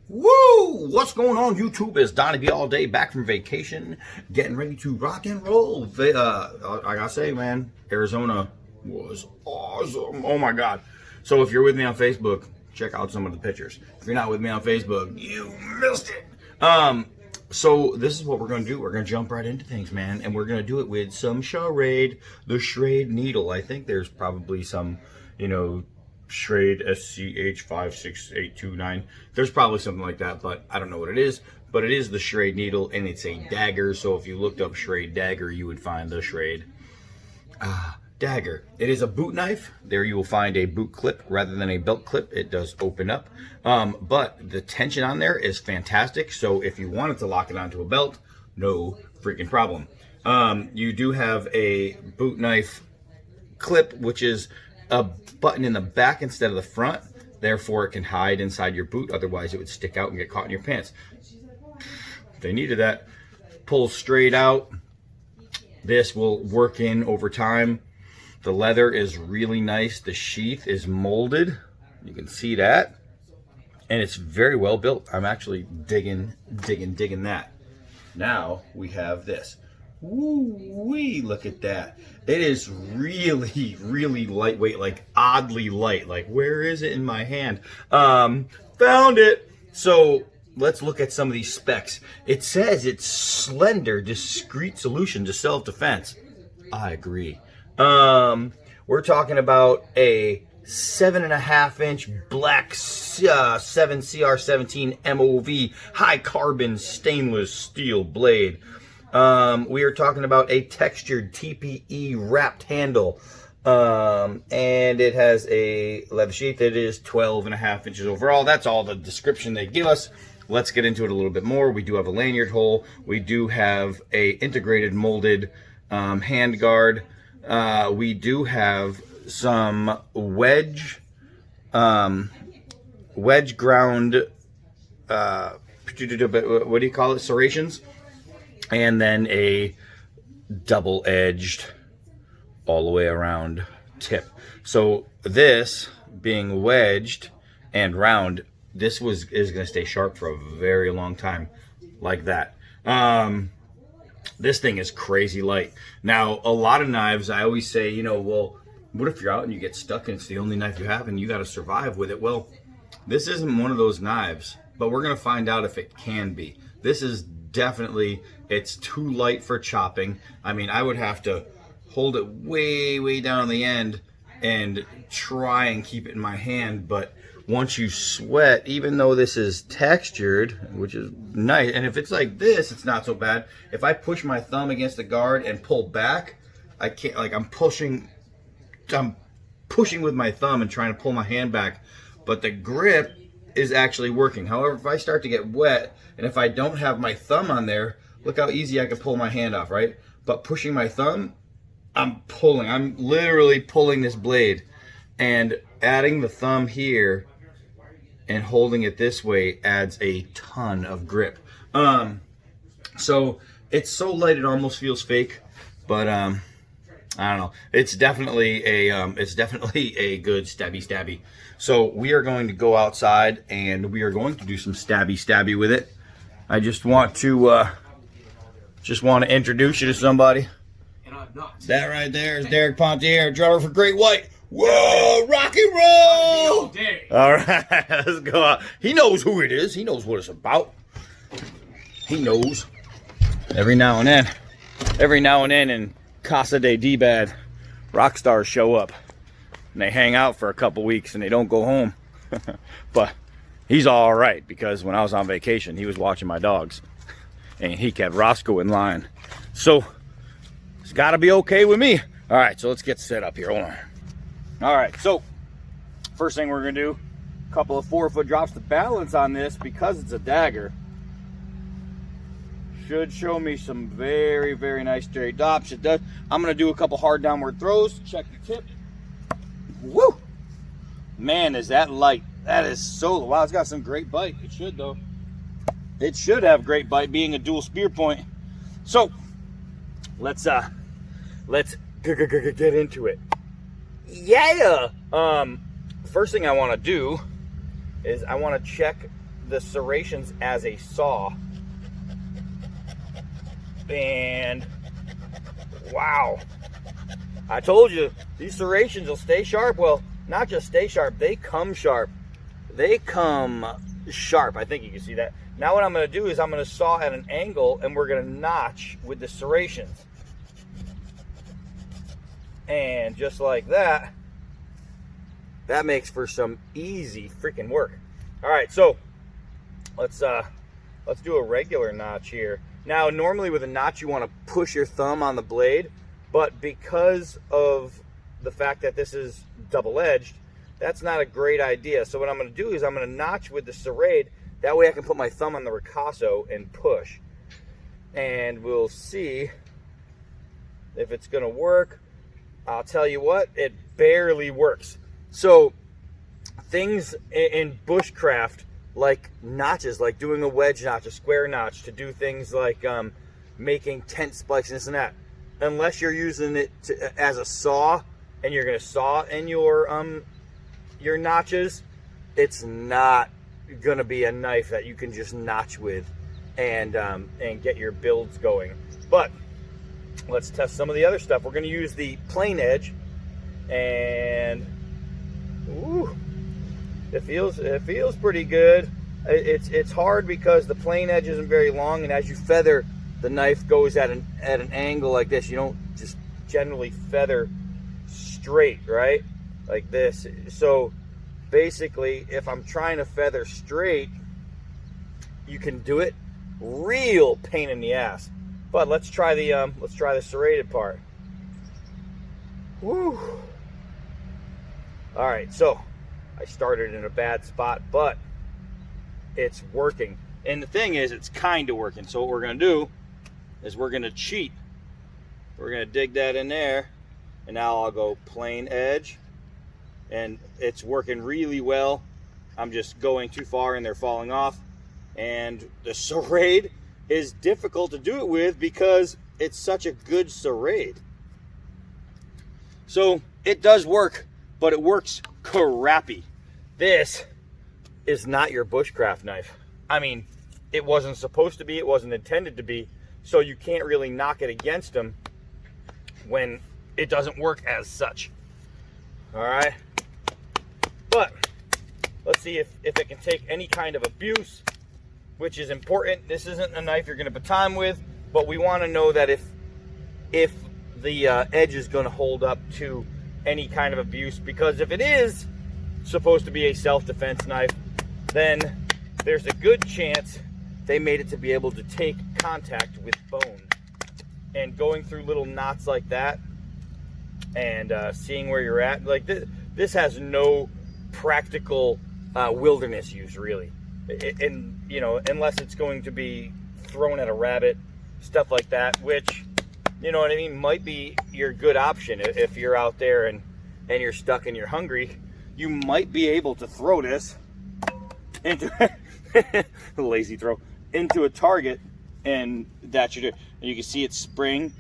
Woo! What's going on, YouTube? It's Donnie B all day, back from vacation, getting ready to rock and roll. I gotta say, man, Arizona was awesome. Oh my God. So if you're with me on Facebook, check out some of the pictures. If you're not with me on Facebook, you missed it. So this is what we're gonna do. We're gonna jump right into things, man, and we're gonna do it with some Schrade, the Schrade Needle. I think there's probably some, Schrade SCH56829. There's probably something like that, but I don't know what it is. But it is the Schrade Needle, and it's a dagger. So if you looked up Schrade dagger, you would find the Schrade dagger. It is a boot knife. There you will find a boot clip rather than a belt clip. It does open up, but the tension on there is fantastic. So if you wanted to lock it onto a belt, no freaking problem. You do have a boot knife clip, which is a button in the back instead of the front. Therefore, it can hide inside your boot. Otherwise, it would stick out and get caught in your pants. If they needed that, pull straight out. This will work in over time. The leather is really nice. The sheath is molded. You can see that. And it's very well built. I'm actually digging that. Now we have this. Woo-wee, look at that. It is really, really lightweight, like oddly light. Like, where is it in my hand? Found it. So let's look at some of these specs. It says it's slender, discreet solution to self-defense. I agree. We're talking about a 7.5-inch black 7CR17 MOV high carbon stainless steel blade. We are talking about a textured TPE wrapped handle. And it has a leather sheath. It is 12.5 inches overall. That's all the description they give us. Let's get into it a little bit more. We do have a lanyard hole. We do have a integrated molded hand guard. We do have some wedge ground, what do you call it, serrations, and then a double-edged all the way around tip. So this being wedged and round, this is going to stay sharp for a very long time, like that. This thing is crazy light. Now, a lot of knives, I always say, well, what if you're out and you get stuck and it's the only knife you have and you got to survive with it? Well, this isn't one of those knives, but we're going to find out if it can be. This is definitely, it's too light for chopping. I mean, I would have to hold it way, way down on the end and try and keep it in my hand, but once you sweat, even though this is textured, which is nice, and if it's like this, it's not so bad. If I push my thumb against the guard and pull back, I can't, like I'm pushing with my thumb and trying to pull my hand back, but the grip is actually working. However, if I start to get wet, and if I don't have my thumb on there, look how easy I can pull my hand off, right? But pushing my thumb, I'm literally pulling this blade, and adding the thumb here and holding it this way adds a ton of grip. So it's so light it almost feels fake, but I don't know. It's definitely a good stabby. So we are going to go outside and we are going to do some stabby with it. I just want to introduce you to somebody. That right there is Derek Pontier, drummer for Great White. Whoa, rock and roll! All right, let's go out. He knows who it is. He knows what it's about. He knows. Every now and then in Casa de D-Bad, rock stars show up. And they hang out for a couple weeks and they don't go home. But he's all right, because when I was on vacation, he was watching my dogs. And he kept Roscoe in line. So it's got to be okay with me. All right, so let's get set up here. Hold on. All right, so first thing we're going to do, a couple of 4-foot drops to balance on this, because it's a dagger. Should show me some very, very nice straight drops. It does. I'm going to do a couple hard downward throws. Check the tip. Woo! Man, is that light. That is so, wow, it's got some great bite. It should, though. It should have great bite, being a dual spear point. So, let's get into it. Yeah! First thing I want to do is I want to check the serrations as a saw. And wow, I told you these serrations will stay sharp. Well, not just stay sharp, they come sharp. They come sharp. I think you can see that. Now what I'm going to do is I'm going to saw at an angle, and we're going to notch with the serrations. And just like that, that makes for some easy freaking work. All right, so let's do a regular notch here. Now, normally with a notch, you want to push your thumb on the blade, but because of the fact that this is double-edged, that's not a great idea. So what I'm going to do is I'm going to notch with the serrade. That way I can put my thumb on the ricasso and push. And we'll see if it's going to work. I'll tell you what, it barely works. So things in bushcraft, like notches, like doing a wedge notch, a square notch, to do things like making tent spikes and this and that, unless you're using it as a saw and you're going to saw in your notches, it's not going to be a knife that you can just notch with and get your builds going. But let's test some of the other stuff. We're going to use the plain edge, and ooh, it feels pretty good. It's hard because the plain edge isn't very long, and as you feather, the knife goes at an angle like this. You don't just generally feather straight, right? Like this. So basically, if I'm trying to feather straight, you can do it. Real pain in the ass. But let's try the serrated part. Woo! All right, so I started in a bad spot, but it's working. And the thing is, it's kind of working. So what we're going to do is we're going to cheat. We're going to dig that in there, and now I'll go plain edge, and it's working really well. I'm just going too far and they're falling off. And the serrade is difficult to do it with because it's such a good serrade. So it does work, but it works crappy. This is not your bushcraft knife. I mean, it wasn't supposed to be, it wasn't intended to be, so you can't really knock it against them when it doesn't work as such. All right, but let's see if it can take any kind of abuse, which is important. This isn't a knife you're going to baton with, but we want to know that if the edge is going to hold up to any kind of abuse, because if it is supposed to be a self-defense knife, then there's a good chance they made it to be able to take contact with bone. And going through little knots like that and seeing where you're at, like this has no practical wilderness use, really. And you know, unless it's going to be thrown at a rabbit, stuff like that, which, you know what I mean, might be your good option if you're out there and you're stuck and you're hungry. You might be able to throw this into lazy throw into a target, and that's your do. You can see it springs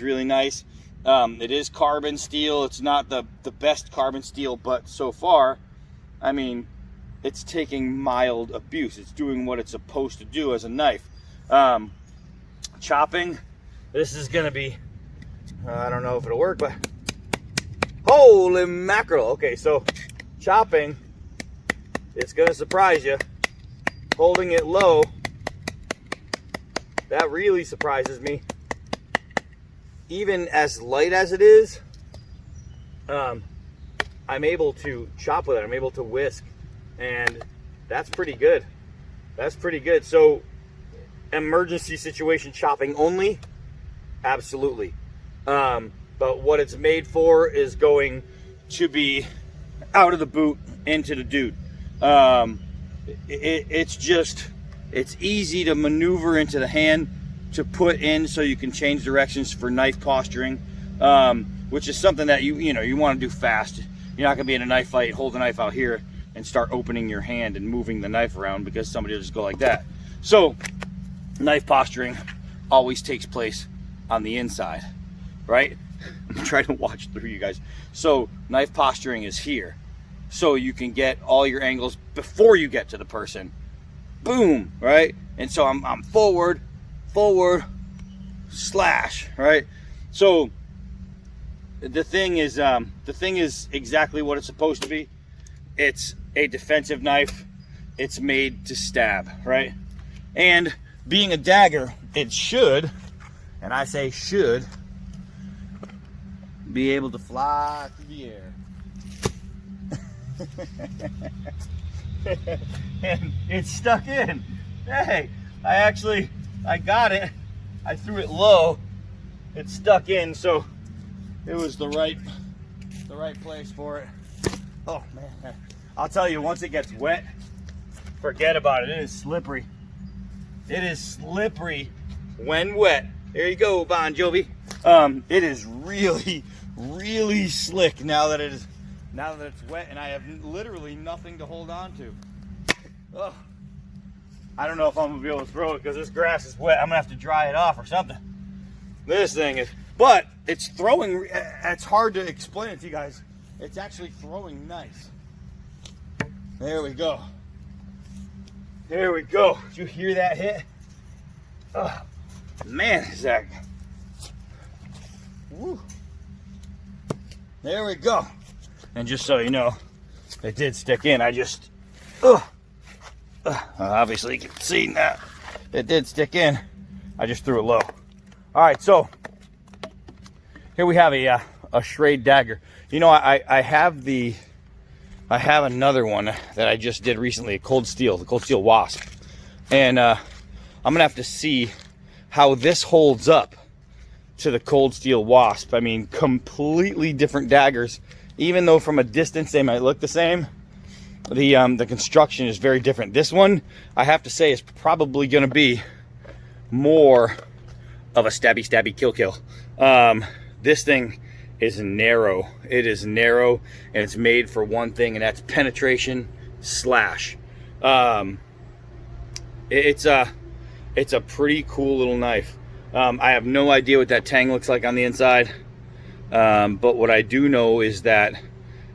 really nice. It is carbon steel. It's not the best carbon steel, but so far, I mean, it's taking mild abuse. It's doing what it's supposed to do as a knife. Chopping, this is gonna be, I don't know if it'll work, but holy mackerel. Okay, so chopping, it's gonna surprise you. Holding it low, that really surprises me. Even as light as it is, I'm able to chop with it. I'm able to whisk. And that's pretty good. That's pretty good. So emergency situation chopping only, absolutely. But what it's made for is going to be out of the boot into the dude. It's easy to maneuver into the hand, to put in so you can change directions for knife posturing, which is something that you want to do fast. You're not going to be in a knife fight, hold the knife out here and start opening your hand and moving the knife around, because somebody will just go like that. So knife posturing always takes place on the inside, right? I'm trying to watch through you guys. So knife posturing is here, so you can get all your angles before you get to the person, boom, right? And so I'm forward, slash, right? So the thing is exactly what it's supposed to be. It's a defensive knife. It's made to stab, right? And being a dagger, it should, and I say should, be able to fly through the air. And it's stuck in. Hey, I got it. I threw it low. It stuck in, so it was the right place for it. Oh man, I'll tell you, once it gets wet, forget about it. It is slippery. It is slippery when wet. There you go, Bon Jovi. It is really slick now that it's wet, and I have literally nothing to hold on to. Oh, I don't know if I'm gonna be able to throw it because this grass is wet. I'm gonna have to dry it off or something. This thing is, but it's throwing. It's hard to explain it to you guys. It's actually throwing nice. There we go. There we go. Did you hear that hit? Oh, man, Zach. Woo. There we go. And just so you know, it did stick in. I just, obviously you can see that it did stick in. I just threw it low. All right, so here we have a Schrade dagger. You know, I have another one that I just did recently, the Cold Steel Wasp, and I'm gonna have to see how this holds up to the Cold Steel Wasp. I mean, completely different daggers. Even though from a distance they might look the same, the construction is very different. This one, I have to say, is probably going to be more of a stabby kill. This thing is narrow. It is narrow, and it's made for one thing, and that's penetration slash. It's a pretty cool little knife. I have no idea what that tang looks like on the inside. But what I do know is that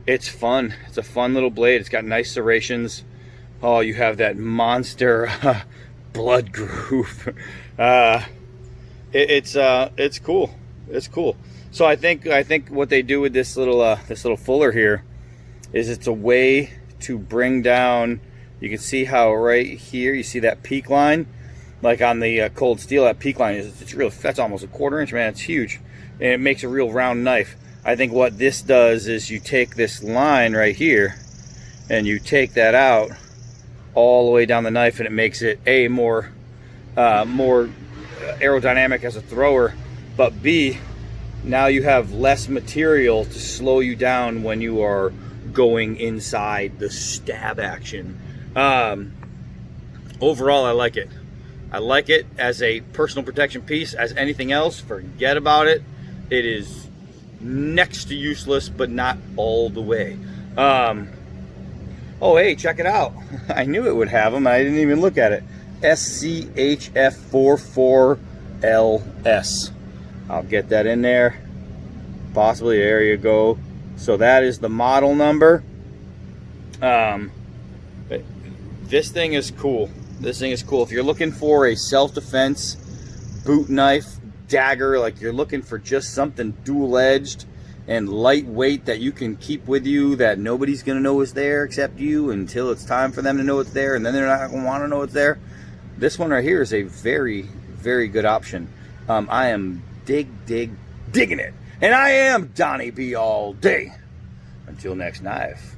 it's fun. It's a fun little blade. It's got nice serrations. Oh, you have that monster blood groove. It's cool. It's cool. So I think what they do with this little fuller here is it's a way to bring down. You can see how right here you see that peak line, like on the Cold Steel. That peak line it's real. That's almost a 1/4 inch, man. It's huge. And it makes a real round knife. I think what this does is you take this line right here and you take that out all the way down the knife, and it makes it A, more aerodynamic as a thrower, but B, now you have less material to slow you down when you are going inside the stab action. Overall, I like it. I like it as a personal protection piece. As anything else, forget about it. It is next to useless, but not all the way. Oh, hey, check it out. I knew it would have them. I didn't even look at it. SCHF44LS. I'll get that in there. Possibly. There you go. So that is the model number. This thing is cool. This thing is cool. If you're looking for a self-defense boot knife, dagger, like you're looking for just something dual-edged and lightweight that you can keep with you, that nobody's gonna know is there except you until it's time for them to know it's there, and then they're not gonna want to know it's there. This one right here is a very, very good option. I am digging it, and I am Donnie B all day. Until next knife.